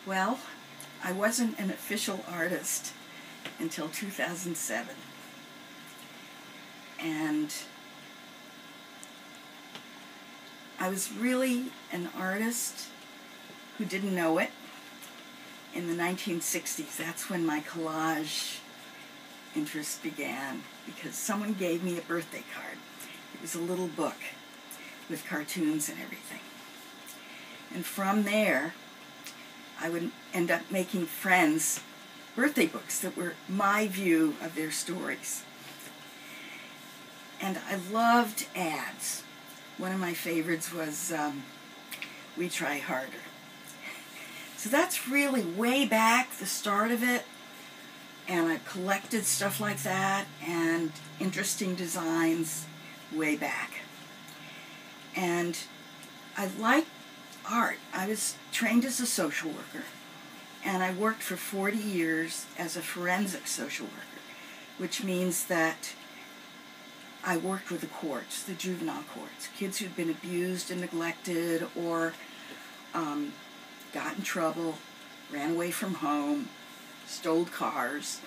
Well, I wasn't an official artist until 2007. And I was really an artist who didn't know it in the 1960s. That's when my collage interest began, because someone gave me a birthday card. It was a little book with cartoons and everything. And from there, I would end up making friends birthday books that were my view of their stories. And I loved ads. One of my favorites was We Try Harder. So that's really way back, the start of it. And I collected stuff like that and interesting designs way back. And I liked art. I was trained as a social worker, and I worked for 40 years as a forensic social worker, which means that I worked with the courts, the juvenile courts, kids who'd been abused and neglected or got in trouble, ran away from home, stole cars.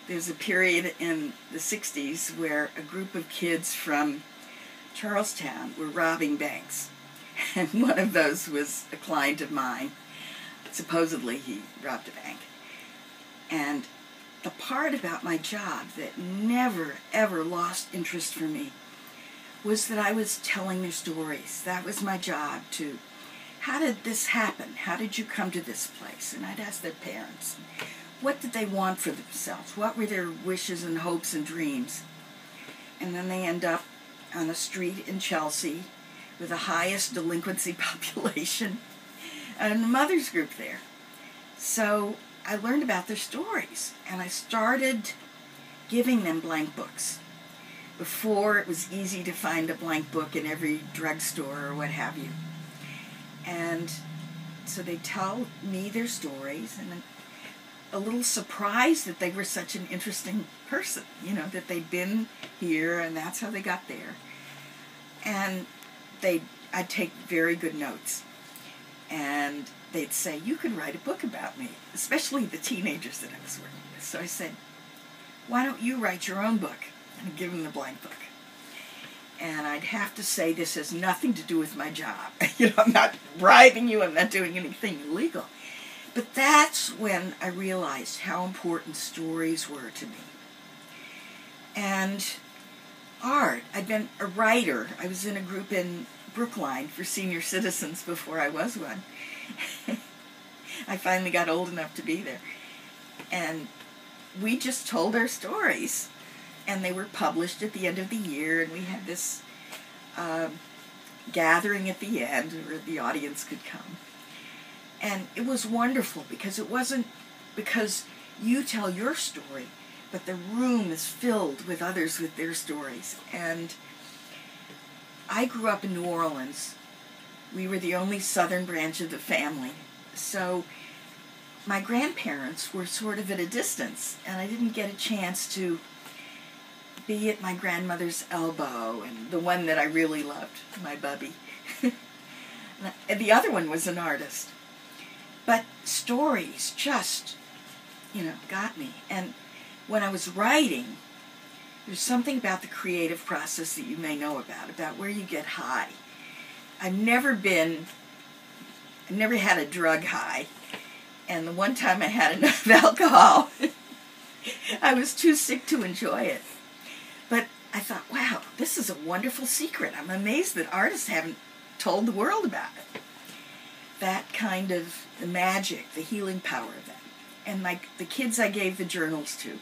There's a period in the 60s where a group of kids from Charlestown were robbing banks. And one of those was a client of mine. Supposedly he robbed a bank. And the part about my job that never, ever lost interest for me was that I was telling their stories. That was my job, to, how did this happen? How did you come to this place? And I'd ask their parents, what did they want for themselves? What were their wishes and hopes and dreams? And then they end up on a street in Chelsea with the highest delinquency population, and a mother's group there. So I learned about their stories, and I started giving them blank books. Before, it was easy to find a blank book in every drugstore or what have you. And so they tell me their stories, and a little surprised that they were such an interesting person, you know, that they'd been here and that's how they got there. And I'd take very good notes, and they'd say, you could write a book about me, especially the teenagers that I was working with. So I said, why don't you write your own book? And I'd give them the blank book. And I'd have to say, this has nothing to do with my job. You know, I'm not bribing you, I'm not doing anything illegal. But that's when I realized how important stories were to me. And art, I'd been a writer. I was in a group in Brookline for senior citizens before I was one. I finally got old enough to be there. And we just told our stories. And they were published at the end of the year, and we had this gathering at the end where the audience could come. And it was wonderful, because it wasn't because you tell your story, but the room is filled with others with their stories. And I grew up in New Orleans. We were the only southern branch of the family. So my grandparents were sort of at a distance, and I didn't get a chance to be at my grandmother's elbow, and the one that I really loved, my bubby. And the other one was an artist. But stories just, you know, got me. And when I was writing, there's something about the creative process that you may know about where you get high. I've never had a drug high. And the one time I had enough alcohol, I was too sick to enjoy it. But I thought, wow, this is a wonderful secret. I'm amazed that artists haven't told the world about it. That kind of the magic, the healing power of that. And the kids I gave the journals to,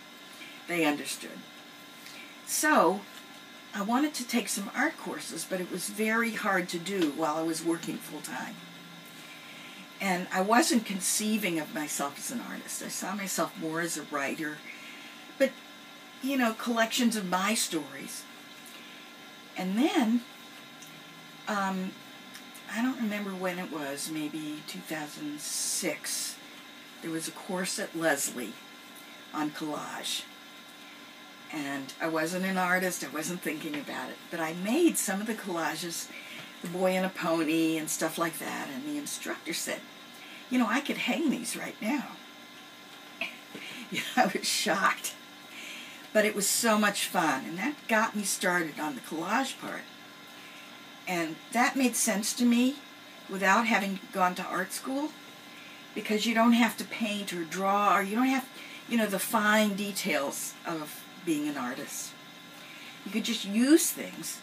they understood. So I wanted to take some art courses, but it was very hard to do while I was working full-time. And I wasn't conceiving of myself as an artist. I saw myself more as a writer. But, you know, collections of my stories. And then, I don't remember when it was, maybe 2006, there was a course at Leslie on collage. And I wasn't an artist, I wasn't thinking about it, but I made some of the collages, the boy and a pony and stuff like that, and the instructor said, You know, I could hang these right now. I was shocked. But it was so much fun, and that got me started on the collage part. And that made sense to me without having gone to art school, because you don't have to paint or draw, or you don't have, you know, the fine details of being an artist. You could just use things,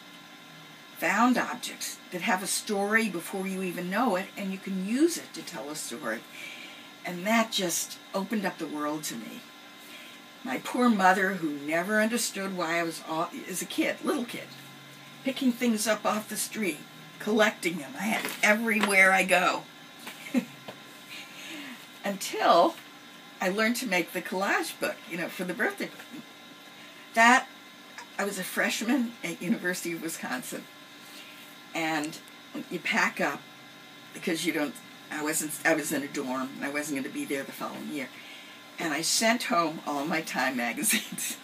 found objects, that have a story before you even know it, and you can use it to tell a story. And that just opened up the world to me. My poor mother, who never understood why I was, as a kid, little kid, picking things up off the street, collecting them. I had it everywhere I go. Until I learned to make the collage book, you know, for the birthday book. That, I was a freshman at University of Wisconsin. And you pack up, because you don't, I was in a dorm, and I wasn't going to be there the following year. And I sent home all my Time magazines.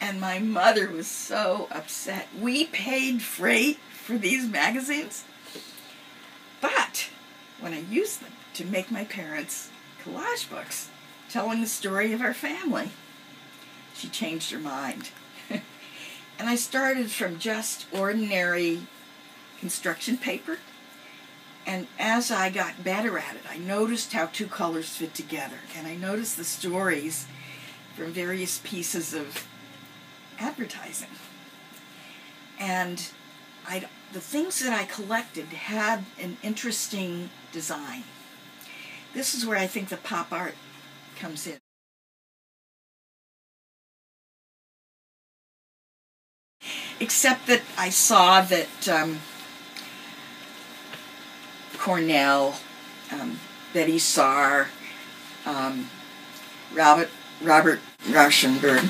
And my mother was so upset. We paid freight for these magazines. But when I used them to make my parents' collage books, telling the story of our family, she changed her mind. And I started from just ordinary construction paper. And as I got better at it, I noticed how two colors fit together. And I noticed the stories from various pieces of advertising. And the things that I collected had an interesting design. This is where I think the pop art comes in. Except that I saw that Cornell, Betty Saar, Robert Rauschenberg.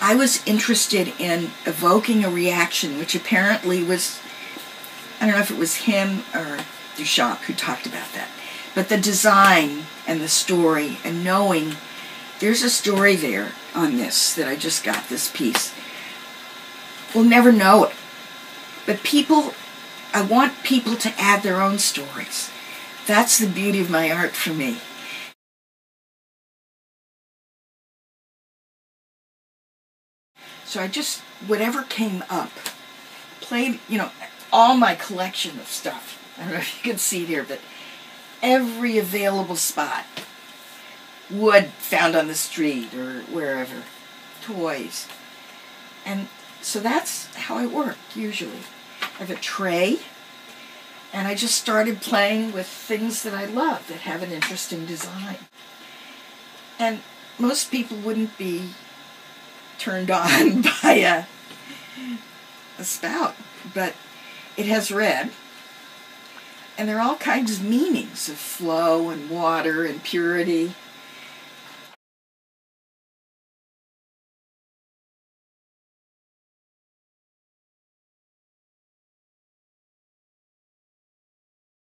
I was interested in evoking a reaction, which apparently was, I don't know if it was him or Duchamp who talked about that, but the design and the story, and knowing there's a story there on this, that I just got this piece. We'll never know it. But people, I want people to add their own stories. That's the beauty of my art for me. So I just, whatever came up, played, you know, all my collection of stuff. I don't know if you can see it here, but every available spot. Wood found on the street or wherever. Toys. And so that's how I work, usually. I have a tray, and I just started playing with things that I love that have an interesting design. And most people wouldn't be turned on by a spout, but it has red, and there are all kinds of meanings of flow and water and purity.